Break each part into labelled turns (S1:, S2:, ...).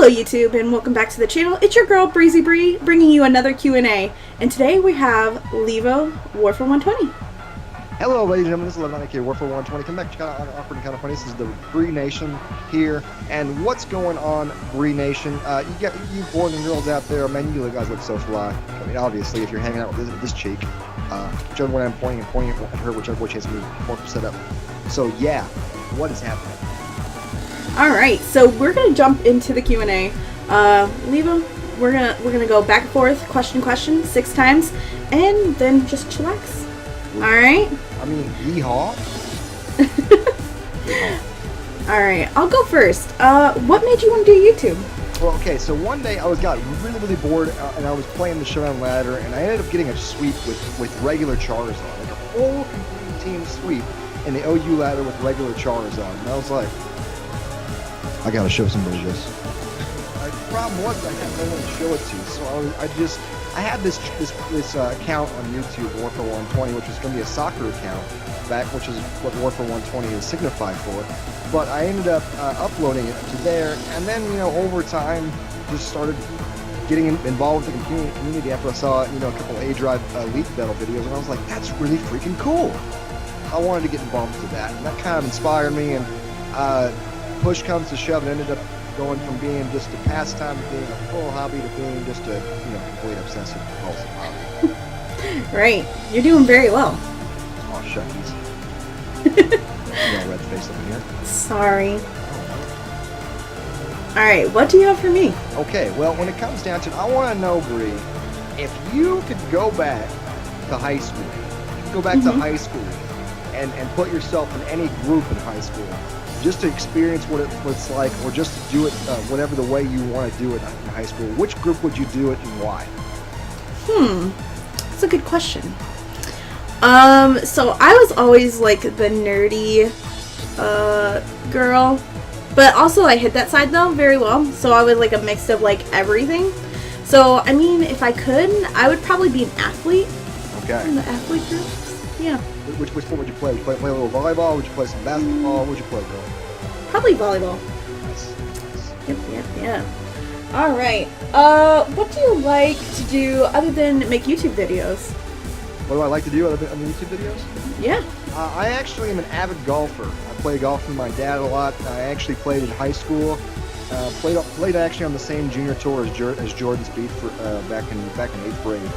S1: Hello YouTube and welcome back to the channel. It's your girl Breezy Bree bringing you another Q&A, and today we have Levo Warfor120.
S2: Hello ladies and gentlemen, this is Levo here, Warfor120. Come back, check out Awkward and Kind of Funny. This is the Bree Nation here, and what's going on, Bree Nation? You boys and girls out there, man, you guys look so fly. I mean, obviously, if you're hanging out with this cheek, whichever one I'm pointing at her, whichever which has me more set up. So yeah, what is happening?
S1: Alright, so we're gonna jump into the Q&A. Levo, we're gonna go back and forth, question 6 times, and then just chillax. Alright?
S2: I mean, yeehaw.
S1: Alright, I'll go first. What made you want to do YouTube?
S2: Well, okay, so one day I got really bored, and I was playing the Showdown Ladder, and I ended up getting a sweep with regular Charizard, like a whole complete team sweep in the OU ladder with regular Charizard, and I was like, I gotta show somebody this. The problem was I had no one to show it to, so I had this account on YouTube, Warfor120, which was gonna be a soccer account which is what Warfor120 is signified for. But I ended up uploading it to there, and then over time just started getting involved with the community after I saw a couple A-Drive Elite Battle videos, and I was like, that's really freaking cool. I wanted to get involved with that, and that kind of inspired me, and push comes to shove, and ended up going from being just a pastime to being a full hobby to being just a complete obsessive compulsive hobby.
S1: Right, you're doing very well.
S2: Oh shuckies. Red face over here.
S1: Sorry. Alright, what do you have for me?
S2: Okay, well, when it comes down to it, I want to know, Bree, if you could go back to high school, to high school and put yourself in any group in high school, just to experience what it's like, or just to do it whatever the way you want to do it in high school, which group would you do it and why?
S1: That's a good question. So I was always like the nerdy girl, but also I hit that side though very well, so I was like a mix of like everything. So I mean, if I could, I would probably be an athlete.
S2: Okay.
S1: In the athlete groups, yeah.
S2: Which sport would you play? Would you play a little volleyball? Would you play some basketball? What would you play, girl?
S1: Probably volleyball.
S2: Nice.
S1: Yep. Alright, what do you like to do other than make YouTube videos?
S2: What do I like to do other than YouTube videos?
S1: Yeah.
S2: I actually am an avid golfer. I play golf with my dad a lot. I actually played in high school. Played actually on the same junior tour as Jordan Spieth for back in 8th grade.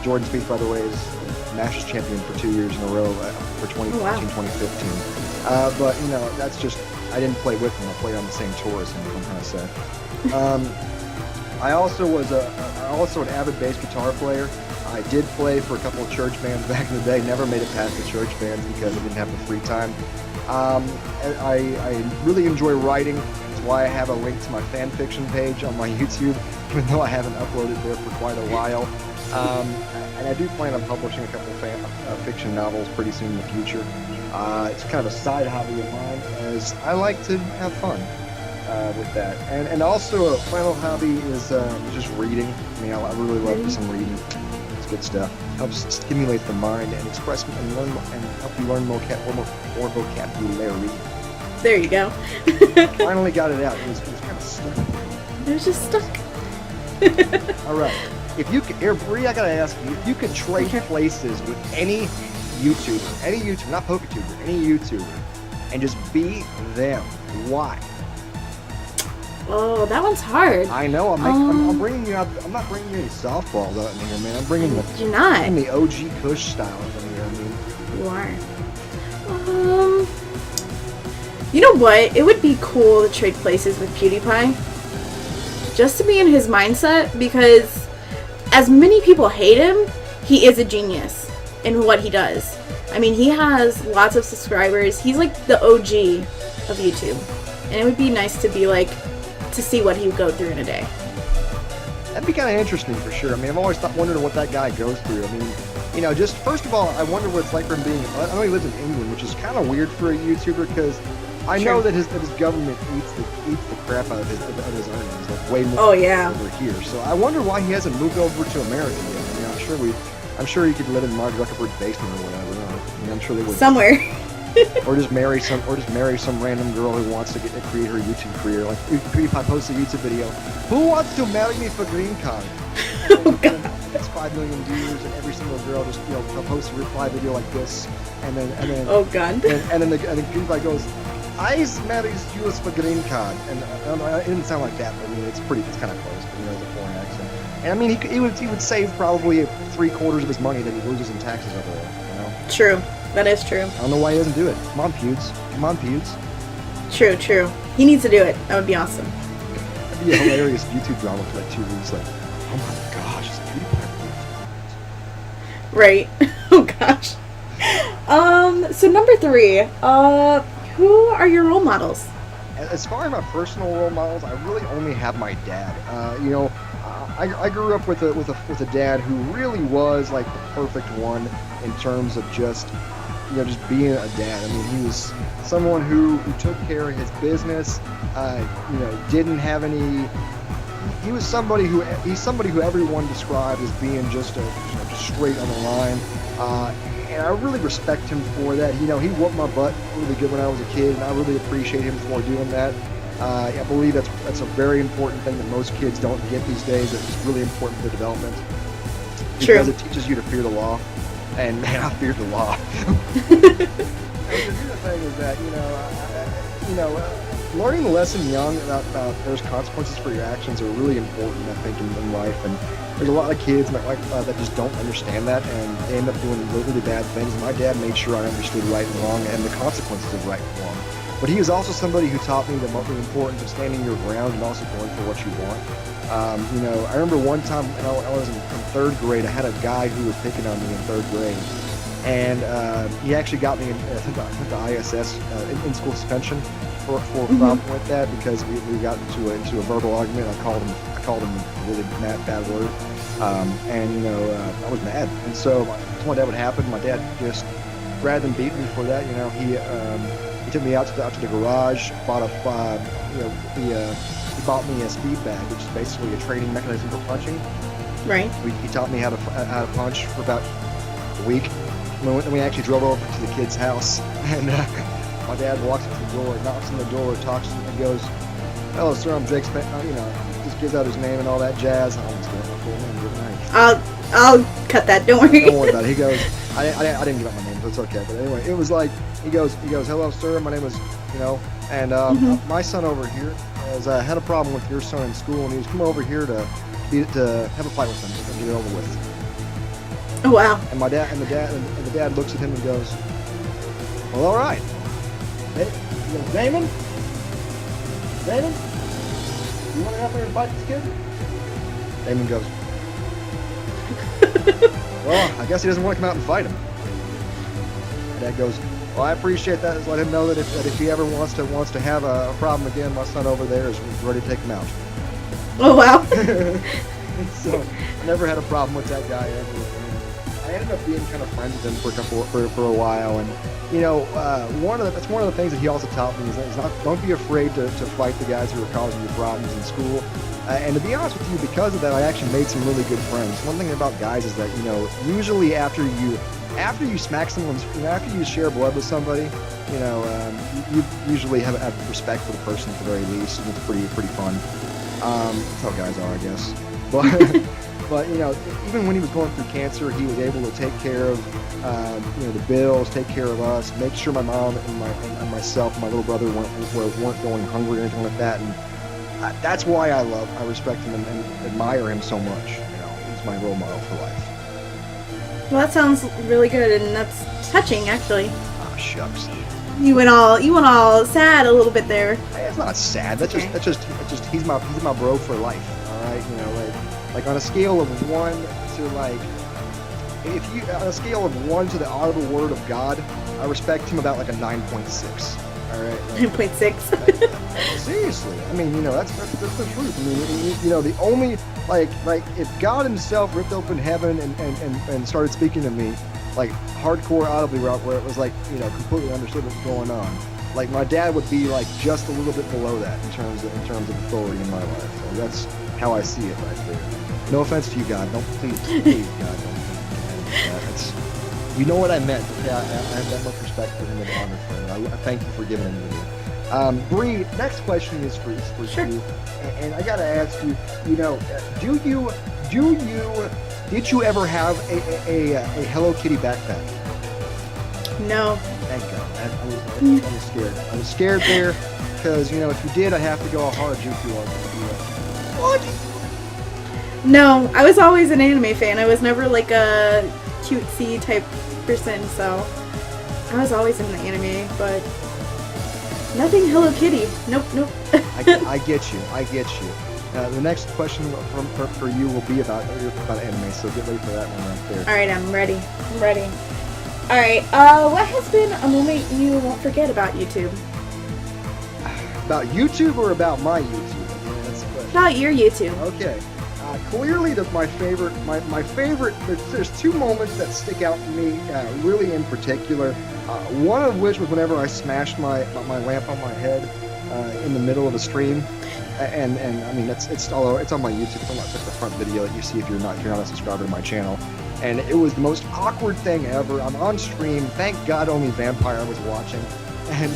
S2: Jordan Spieth, by the way, is Masters champion for 2 years in a row for 2014, 2015. But that's just, I didn't play with him. I played on the same tour as him, what I'm trying to say. I also was an avid bass guitar player. I did play for a couple of church bands back in the day. Never made it past the church bands because I didn't have the free time. I really enjoy writing. That's why I have a link to my fan fiction page on my YouTube, even though I haven't uploaded there for quite a while. And I do plan on publishing a couple of fiction novels pretty soon in the future. It's kind of a side hobby of mine, as I like to have fun with that. And also a final hobby is just reading. I mean, I really love some reading. It's good stuff. Helps stimulate the mind and express and learn and help you learn more vocabulary.
S1: There you go.
S2: Finally got it out. It was kind of stuck.
S1: It was just stuck.
S2: All right. If you could, Bree, I gotta ask you, if you could trade places with any YouTuber, not PokeTuber, any YouTuber, and just be them, why?
S1: Oh, that one's hard.
S2: I know. I'm bringing you out. I'm not bringing you any softballs out in here, man. I'm bringing the OG Kush style in here. I mean,
S1: you are. You know what? It would be cool to trade places with PewDiePie, just to be in his mindset, because as many people hate him, he is a genius in what he does. I mean, he has lots of subscribers. He's like the OG of YouTube, and it would be nice to be like, to see what he would go through in a day.
S2: That'd be kind of interesting for sure. I mean, I've always wondered what that guy goes through. I mean, just first of all, I wonder what it's like for him being. I know he lives in England, which is kind of weird for a YouTuber, because I know that his government eats the crap out of his earnings, like way more over here. So I wonder why he hasn't moved over to America yet. I mean, I'm sure he could live in Mark Zuckerberg's basement or whatever. I mean, I'm sure they would.
S1: Somewhere.
S2: or just marry some random girl who wants to create her YouTube career. Like PewDiePie posts a YouTube video, who wants to marry me for green card?
S1: Oh god.
S2: It's 5 million views, and every single girl just posts a reply video like this, and then
S1: Oh god.
S2: and then PewDiePie goes, I marries you for green card, and it didn't sound like that, but I mean it's kind of close, but it's a foreign accent. And I mean he would save probably 3/4 of his money that he loses in taxes over there.
S1: True. That is true.
S2: I don't know why he doesn't do it. Come on, Pewds.
S1: True. He needs to do it. That would be awesome.
S2: That'd be a hilarious YouTube drama for like 2 weeks. Like, oh my gosh, it's PewDiePie.
S1: Right. Oh gosh. So number 3. Who are your role models?
S2: As far as my personal role models, I really only have my dad. I grew up with a dad who really was like the perfect one in terms of just being a dad. I mean, he was someone who took care of his business. Didn't have any. He's somebody who everyone described as being just straight on the line. And I really respect him for that. He whooped my butt really good when I was a kid, and I really appreciate him for doing that. I believe that's a very important thing that most kids don't get these days. It's really important for their development. Because it teaches you to fear the law. And man, I feared the law. And the thing is that, learning the lesson young about there's consequences for your actions are really important, I think, in life. And there's a lot of kids that just don't understand that, and they end up doing really bad things. My dad made sure I understood right and wrong and the consequences of right and wrong. But he was also somebody who taught me the importance of standing your ground and also going for what you want. I remember one time when I was in 3rd grade, I had a guy who was picking on me in 3rd grade. And he actually got me sent to ISS, in-school suspension for a problem with that, because we got into a verbal argument. I called him a really bad word. I was mad. And so when that would happen, my dad just, rather than beat me for that, he took me out to the garage, he bought me a speed bag, which is basically a training mechanism for punching.
S1: Right.
S2: He taught me how to punch for about a week. And we actually drove over to the kid's house, and my dad walks up to the door, knocks on the door, talks to me, and goes, "Hello, sir, I'm Jake just gives out his name and all that jazz. I almost got my full name, didn't I?
S1: I'll cut that. Don't worry.
S2: Don't worry about it. He goes, I didn't give out my name, so it's okay. But anyway, it was like he goes, "Hello, sir, my name is, and my son over here has had a problem with your son in school, and he's come over here to have a fight with him and get it over with."
S1: Oh wow!
S2: And the dad looks at him and goes, "Well, all right. Hey, he goes, Damon, you want to help me fight this kid?" Damon goes, "Well, I guess he doesn't want to come out and fight him." And Dad goes, "Well, I appreciate that. Just let him know that if he ever wants to have a problem again, my son over there is ready to take him out."
S1: Oh wow!
S2: So I never had a problem with that guy ever. I ended up being kind of friends with him for a while, and that's one of the things that he also taught me is don't be afraid to fight the guys who are causing you problems in school. And to be honest with you, because of that, I actually made some really good friends. One thing about guys is that usually after you smack someone's, after you share blood with somebody, you usually have respect for the person at the very least, and it's pretty fun. That's how guys are, I guess. But even when he was going through cancer, he was able to take care of the bills, take care of us, make sure my mom and myself and my little brother weren't going hungry or anything like that. And that's why I respect him and admire him so much. He's my role model for life.
S1: Well, that sounds really good, and that's touching, actually.
S2: Ah, shucks.
S1: You went all sad a little bit there.
S2: Hey, it's not sad. That's just he's my bro for life. All right, like on a scale of 1 to on a scale of 1 to the audible word of God, I respect him about like a 9.6. All right.
S1: 9.6.
S2: Seriously, I mean, that's the truth. I mean, the only like if God Himself ripped open heaven and started speaking to me, like hardcore audibly, where it was like completely understood what's going on. Like my dad would be like just a little bit below that in terms of authority in my life. So that's how I see it right there. No offense to you, God. Please, God, don't think that. You know what I meant. Okay, I have that much respect for him and honor for him. I thank you for giving him to me. Bree, next question is for
S1: Sure.
S2: you, and I gotta ask you. You know, did you ever have a Hello Kitty backpack?
S1: No.
S2: Thank God. I was scared. I was scared there because, you know, if you did, I'd have to go a hard juke you on. What?
S1: No, I was always an anime fan. I was never like a cutesy type person, so I was always in the anime, but nothing Hello Kitty. Nope.
S2: I get you. The next question for you will be about anime, so get ready for that one right there.
S1: Alright, I'm ready. Alright, what has been a moment you won't forget about YouTube?
S2: About YouTube or about my YouTube? Yeah, that's the question.
S1: About your YouTube.
S2: Okay. Clearly, my favorite. There's two moments that stick out to me, really in particular. One of which was whenever I smashed my lamp on my head in the middle of a stream, and I mean it's on my YouTube. It's the front video that you see if you're not a subscriber to my channel. And it was the most awkward thing ever. I'm on stream. Thank God, only Vampire was watching, and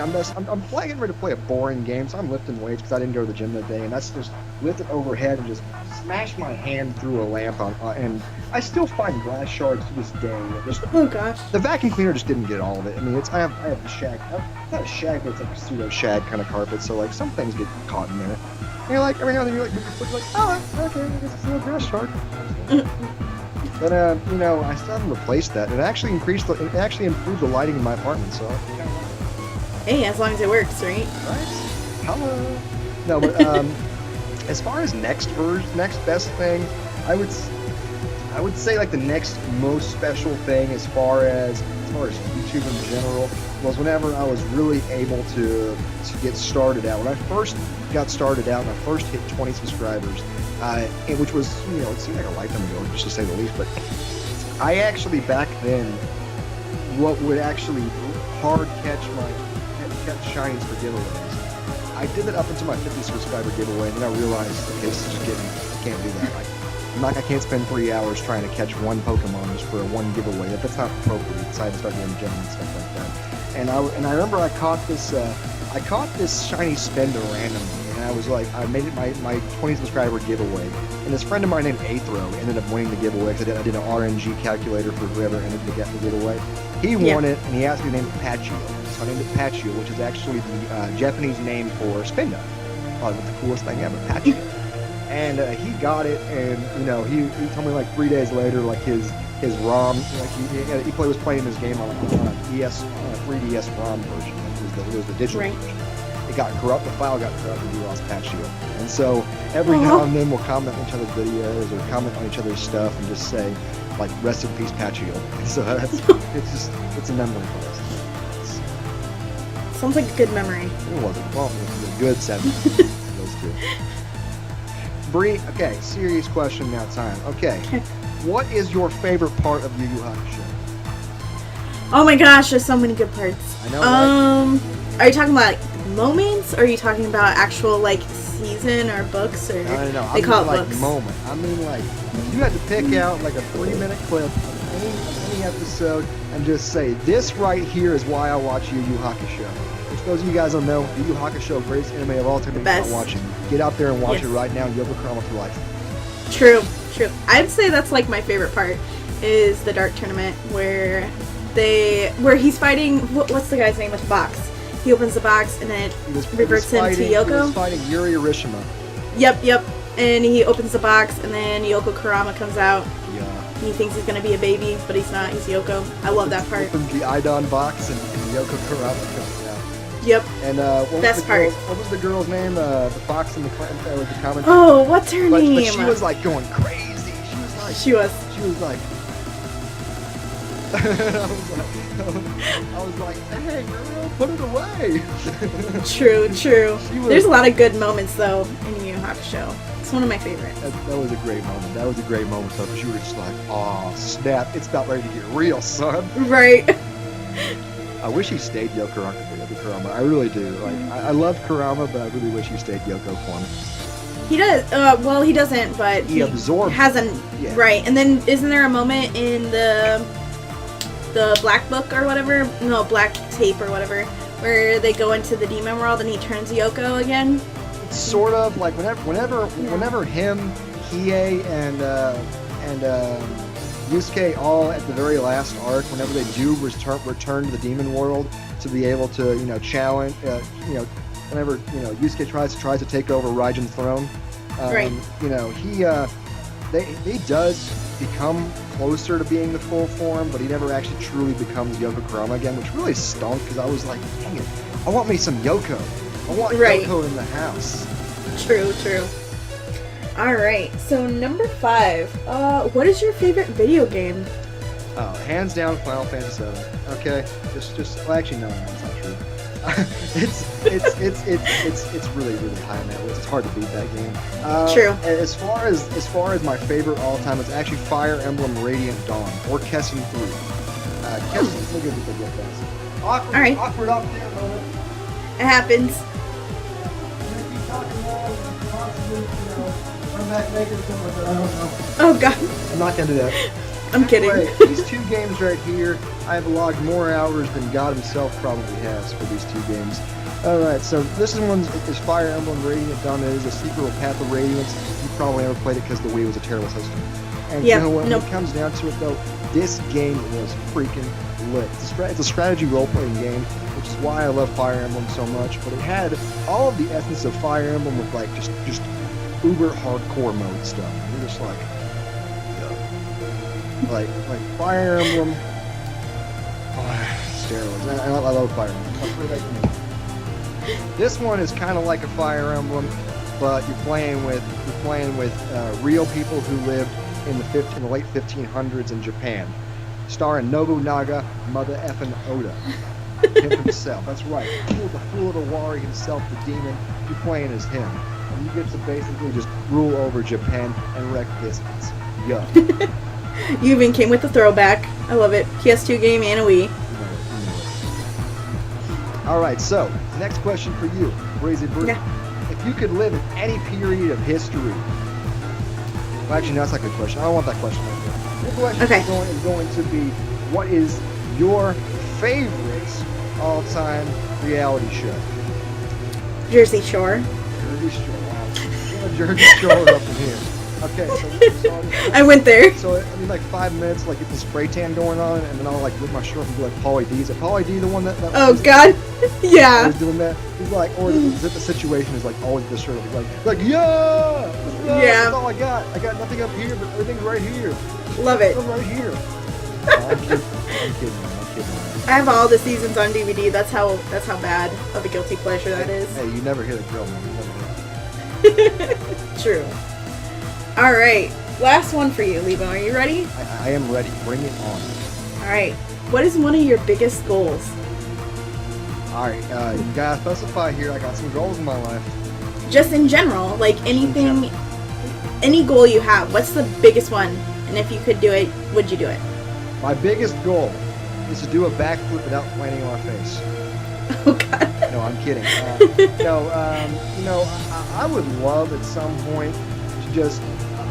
S2: I'm getting ready to play a boring game, so I'm lifting weights because I didn't go to the gym that day, and that's just lifted overhead and just smashed my hand through a lamp and I still find glass shards to this day.
S1: Oh gosh.
S2: The vacuum cleaner just didn't get all of it. I mean, I have the shag. It's not a shag, but it's like a pseudo shag kind of carpet, so like some things get caught in there. And you're like, every now and then you're like, oh, okay, I guess it's a little glass shard. But you know, I still haven't replaced that. It actually improved the lighting in my apartment, so.
S1: Hey, as long as it works, right?
S2: Right. Hello. No, but as far as next best thing, I would say like the next most special thing as far as YouTube in general was whenever I was really able to get started out. When I first got started out and I first hit 20 subscribers, and which was, you know, it seemed like a lifetime ago, just to say the least, but I actually back then, what would actually hard catch shinies for giveaways. I did it up until my 50 subscriber giveaway, and then I realized, okay, this is just getting, I can't do that. I can't spend 3 hours trying to catch one Pokemon just for a one giveaway. That's not appropriate. So I had to start doing gym and stuff like that. And I remember I caught this shiny Spender randomly, and I was like, I made it my 20 subscriber giveaway. And this friend of mine named Athro ended up winning the giveaway because I did an RNG calculator for whoever ended up getting the giveaway. He won it, and he asked me to name it Pachio. So I named it Pachio, which is actually the Japanese name for Spinda. Probably the coolest thing ever, Pachio. And he got it, and you know, he told me like 3 days later, like his ROM, like he was playing this game on 3DS ROM version. It was the digital version. It got corrupt. The file got corrupted. He lost Pachio. And so every now and then we'll comment on each other's videos or comment on each other's stuff and just say like rest in peace Pachio. And so it's a memory for us.
S1: Sounds like a good memory.
S2: It wasn't. Well, it was a good 7. Those two. Bree, okay, serious question now time. Okay. What is your favorite part of Yu Yu Hakusho?
S1: Oh my gosh, there's so many good parts.
S2: I know, right?
S1: Are you talking about like moments, or are you talking about actual like season or books, or
S2: No.
S1: They call it
S2: like
S1: books.
S2: moment. I mean like you had to pick out like a 3-minute clip of any episode and just say this right here is why I watch Yu Yu Hakusho. For those of you guys don't know, Yu Yu Hakusho, greatest anime of all time. If you're not watching, get out there and watch it right now. Yoko Kurama for life.
S1: True. I'd say that's like my favorite part is the Dark Tournament where he's fighting. What's the guy's name with the box? He opens the box and then it reverts him to Yoko.
S2: He was fighting Yuri Urishima.
S1: Yep. And he opens the box and then Yoko Kurama comes out.
S2: Yeah.
S1: He thinks he's gonna be a baby, but he's not. He's Yoko. I love that part.
S2: Opens the Idon box and Yoko Kurama comes out.
S1: Yep.
S2: And what was the girl's name? The fox in the with the comment.
S1: Oh, what's her name?
S2: But she was like going crazy. She was like. I was like, hey girl, put it away.
S1: True. There's a lot of good moments though in Yu Yu Hakusho. It's one of my favorites.
S2: That was a great moment. So because you were just like, oh snap, it's about ready to get real, son.
S1: Right.
S2: I wish he stayed Yoko Kurama. I really do. Like, I love Kurama, but I really wish he stayed Yoko for me.
S1: He does. Well, he doesn't, but
S2: He absorbs.
S1: hasn't.
S2: Yeah.
S1: Right, and then isn't there a moment in the Black Book or whatever? No, Black Tape or whatever, where they go into the demon world and he turns Yoko again?
S2: It's sort of like whenever him, Hiei, and Yusuke all at the very last arc, whenever they do return to the demon world to be able to, challenge, whenever, Yusuke tries to take over Raigen's throne,
S1: Right.
S2: He does become closer to being the full form, but he never actually truly becomes Yoko Kurama again, which really stunk, because I was like, dang it, I want me some Yoko. I want
S1: Right.
S2: Yoko in the house.
S1: True. Alright, so number 5. What is your favorite video game?
S2: Oh, hands down, Final Fantasy VII. Okay, well, actually, no, that's not true. it's really high on that list. It's hard to beat that game.
S1: True.
S2: As far as my favorite all time, it's actually Fire Emblem Radiant Dawn or Kessen 3. Kessen, look at the real fast. Awkward,
S1: All right.
S2: awkward up there moment.
S1: It happens.
S2: Keep talking more, constantly, run back naked or something like that. I don't know.
S1: Oh god,
S2: I'm not gonna do that.
S1: I'm kidding.
S2: Anyway, these two games right here, I've logged more hours than God himself probably has for these two games. Alright, so this one is Fire Emblem Radiant Dawn. It is a sequel of Path of Radiance. You probably never played it because the Wii was a terrible system. And
S1: Yeah,
S2: you know what,
S1: nope.
S2: when it comes down to it though, this game was freaking lit. It's a strategy role-playing game, which is why I love Fire Emblem so much, but it had all of the essence of Fire Emblem with like just uber hardcore mode stuff. And you're just like, like Fire Emblem, steroids. I love Fire Emblem. That's what I think. This one is kind of like a Fire Emblem, but you're playing with real people who lived in the late 1500s in Japan, starring Nobunaga, mother effing Oda, him himself. That's right, the fool of the Wari himself, the demon. You're playing as him, and you get to basically just rule over Japan and wreck business. Yeah.
S1: You even came with the throwback. I love it. PS2 game and a Wii.
S2: Alright, so, next question for you, Crazy Brute.
S1: Yeah.
S2: If you could live in any period of history... Well, actually, no, that's not a good question. I don't want that question right there. The question
S1: Okay.
S2: is going to be, what is your favorite all-time reality show?
S1: Jersey Shore.
S2: Jersey Shore, wow. Jersey Shore up in here. Okay, so
S1: I went there.
S2: So, I mean, like 5 minutes, like get the spray tan going on, and then I'll like rip my shirt off and be like, Pauly D. Is it Pauly D the one that
S1: Oh god. Yeah.
S2: was doing that? He's like, or is it the situation is like always the shirt? Like yeah,
S1: Yeah.
S2: That's all I got. I got nothing up here, but everything's right here.
S1: Love it.
S2: I'm right here. I'm kidding.
S1: I have all the seasons on DVD. That's how bad of a guilty pleasure that is.
S2: Hey, you never hit a girl, man. You never hit.
S1: True. Alright. Last one for you, Levo. Are you ready?
S2: I am ready. Bring it on.
S1: Alright. What is one of your biggest goals?
S2: Alright, you gotta specify here. I got some goals in my life.
S1: Just in general. Like anything, any goal you have. What's the biggest one? And if you could do it, would you do it?
S2: My biggest goal is to do a backflip without landing on my face.
S1: Oh god.
S2: No, I'm kidding. I would love at some point to just,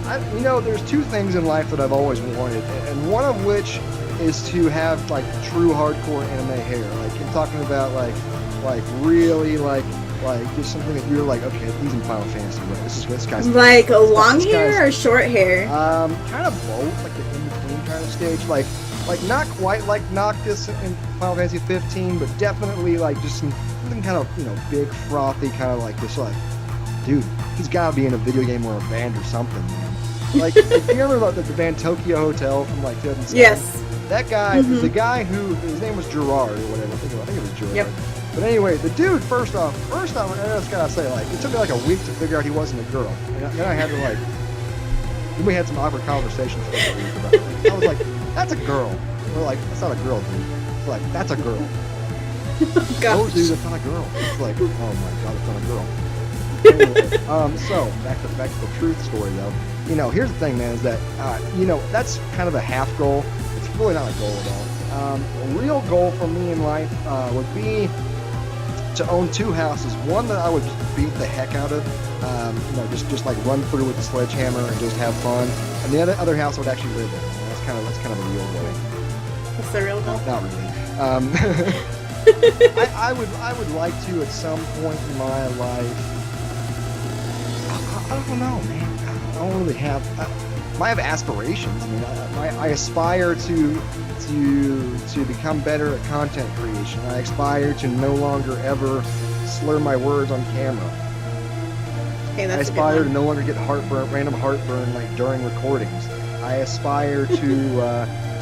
S2: there's two things in life that I've always wanted, and one of which is to have like true hardcore anime hair. Like I'm talking about like really like just something that you're like, okay, he's in Final Fantasy, right? This guy's
S1: Like a long
S2: this
S1: hair
S2: guy's-
S1: or short hair?
S2: kind of both, like the in-between kind of stage, like not quite like Noctis in Final Fantasy 15, but definitely like just something kind of big frothy, kind of like this, like, dude, he's gotta be in a video game or a band or something, man. Like, you remember like, the band Tokyo Hotel from like 2007?
S1: Yes.
S2: That guy, the guy who his name was Gerard or whatever. I think it was Gerard.
S1: Yep.
S2: But anyway, the dude, first off, I just gotta say, like, it took me like a week to figure out he wasn't a girl. And then I had to like, then we had some awkward conversations for a week about it. I was like, that's a girl. We're like, that's not a girl, dude. It's like, that's a girl.
S1: Gosh.
S2: Oh, dude, that's not a girl. It's like, oh my god, it's not a girl. Anyway, so back to the truth story though. Here's the thing, man, is that that's kind of a half goal. It's really not a goal at all. A real goal for me in life would be to own 2 houses. One that I would just beat the heck out of, you know, just like run through with the sledgehammer and just have fun. And the other house I would actually live in. That's kind of a real goal.
S1: What's the real goal?
S2: Not really. I would like to at some point in my life. I don't know, man. I don't really have. I have aspirations. I mean, I aspire to become better at content creation. I aspire to no longer ever slur my words on camera.
S1: Okay,
S2: I
S1: that's
S2: aspire to no longer get random heartburn like during recordings. I aspire to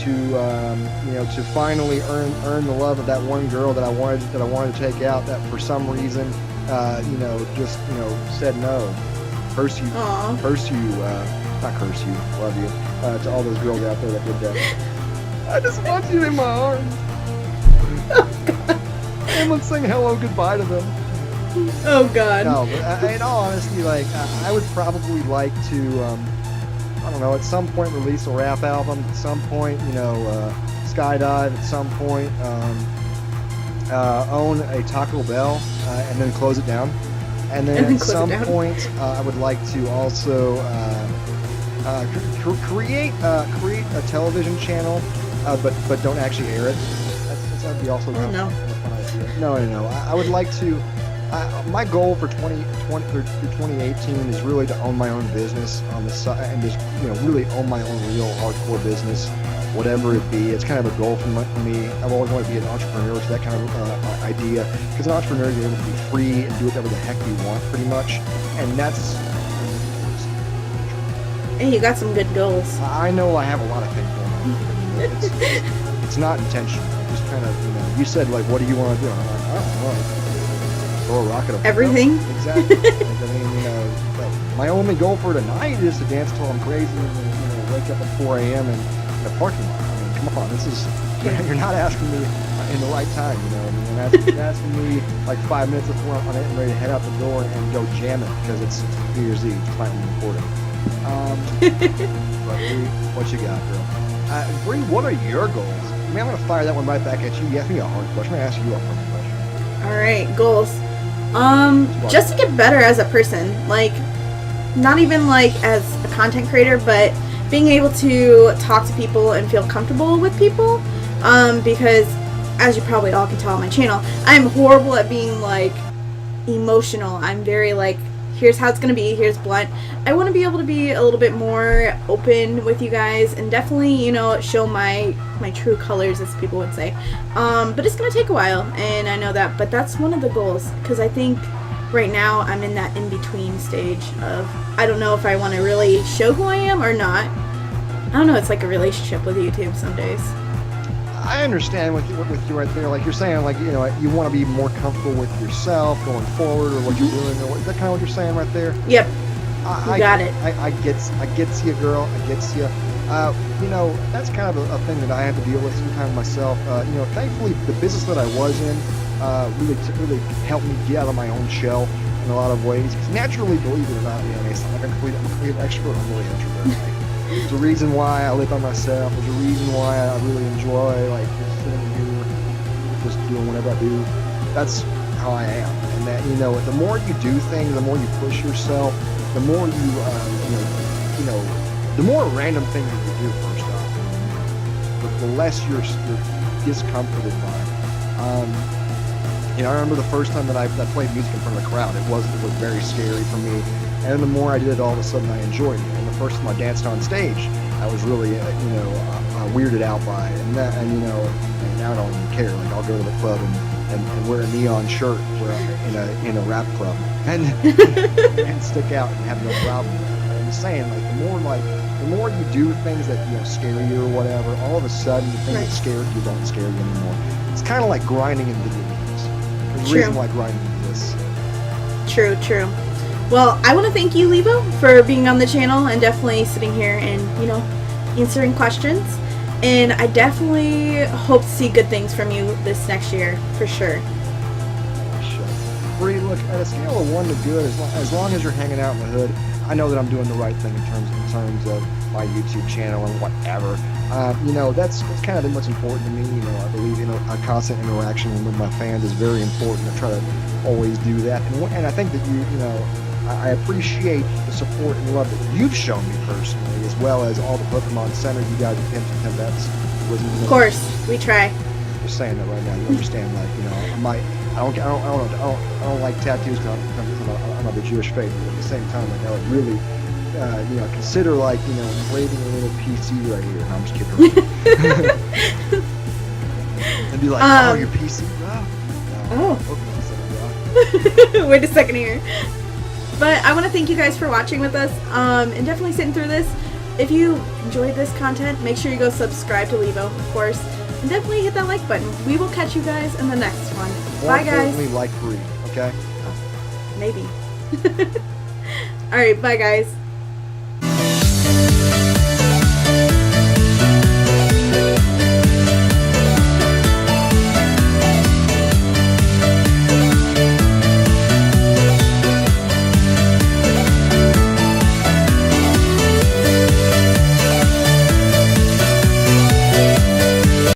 S2: you know, to finally earn the love of that one girl that I wanted to take out, that for some reason you know, just, you know, said no. Curse you, not curse you, love you, to all those girls out there that did that. I just want you in my arms. And let's sing hello goodbye to them.
S1: Oh God.
S2: No, but in all honesty, like, I would probably like to, I don't know, at some point release a rap album, at some point, you know, skydive, at some point, own a Taco Bell, and then close it down. And then at some point, I would like to also create a television channel, but don't actually air it. That'd be also kind of a fun idea. No. I would like to. My goal for 2020 through 2018 is really to own my own business on the side, and just, you know, really own my own real hardcore business, whatever it be. It's kind of a goal for me. I've always wanted to be an entrepreneur, so that kind of idea. Because an entrepreneur, you're able to be free and do whatever the heck you want, pretty much. And that's.
S1: Hey, you got some good goals.
S2: I know I have a lot of things going on. It's not intentional. Just kind of, you know. You said, like, what do you want to do? I'm like, I don't know. Throw a rocket up.
S1: Everything.
S2: Exactly. Like, I mean, you know, my only goal for tonight is to dance till I'm crazy and, you know, wake up at 4 a.m. in the parking lot. I mean, come on, this is, you're not asking me in the right time, you know. I mean, you're asking me like 5 minutes before I'm getting ready to head out the door and go jam it because it's New Year's Eve, it's finally recording. But Bree, what you got, girl? Bree, what are your goals? I mean, I'm gonna fire that one right back at you. You asked me a hard question. I'm gonna ask you a hard question.
S1: All right, goals. Just to get better as a person, like, not even like as a content creator, but being able to talk to people and feel comfortable with people, because as you probably all can tell on my channel, I'm horrible at being like emotional. I'm very like, here's how it's gonna be, here's blunt. I want to be able to be a little bit more open with you guys and definitely, you know, show my true colors, as people would say. But it's gonna take a while, and I know that, but that's one of the goals, because I think right now I'm in that in-between stage of, I don't know if I want to really show who I am or not. I don't know, it's like a relationship with YouTube some days.
S2: I understand with you right there. Like, you're saying, like, you know, you want to be more comfortable with yourself going forward, or what you're doing, or is that kind of what you're saying right there?
S1: Yep.
S2: I
S1: got it.
S2: I get you, girl. I get you. You know, that's kind of a thing that I had to deal with sometimes myself. You know, thankfully, the business that I was in really helped me get out of my own shell in a lot of ways. Because naturally, believe it or not, you know, I'm a complete extrovert. I'm really introverted. There's a reason why I live by myself. There's a reason why I really enjoy, like, just sitting here, just doing whatever I do. That's how I am. And that, you know, the more you do things, the more you push yourself, the more you know, the more random things that you do, first off, the less you're discomforted by. You know, I remember the first time that I played music in front of a crowd. It was very scary for me. And the more I did it, all of a sudden I enjoyed it. And the first time I danced on stage, I was really, weirded out by it. And you know, and now I don't even care. Like, I'll go to the club and wear a neon shirt in a rap club and stick out and have no problem with it. I'm just saying, like, the more you do things that, you know, scare you or whatever, all of a sudden the things that scared you don't scare you anymore. It's kind of like grinding in video games. There's a reason why grinding exists.
S1: True. Well, I want to thank you, Levo, for being on the channel and definitely sitting here and, you know, answering questions. And I definitely hope to see good things from you this next year, for sure.
S2: Bree, look, at a scale of 1 to good, as long as you're hanging out in the hood, I know that I'm doing the right thing in terms of my YouTube channel and whatever. You know, that's kind of what's important to me. You know, I believe a constant interaction with my fans is very important. I try to always do that, and I think that you know, I appreciate the support and love that you've shown me personally, as well as all the Pokemon Center you guys have been that's.
S1: Of course, we try.
S2: Just saying that right now. You understand, like, you know, I don't like tattoos because I'm of the Jewish faith, but at the same time, like, I would really, you know, consider, like, you know, engraving a little PC right here. No, I'm just kidding. And be like, oh, your PC, bro.
S1: Oh. Wait a second here. But I want to thank you guys for watching with us, and definitely sitting through this. If you enjoyed this content, make sure you go subscribe to Levo, of course, and definitely hit that like button. We will catch you guys in the next one. Bye, guys.
S2: More importantly, like free, okay?
S1: Maybe. All right, bye, guys.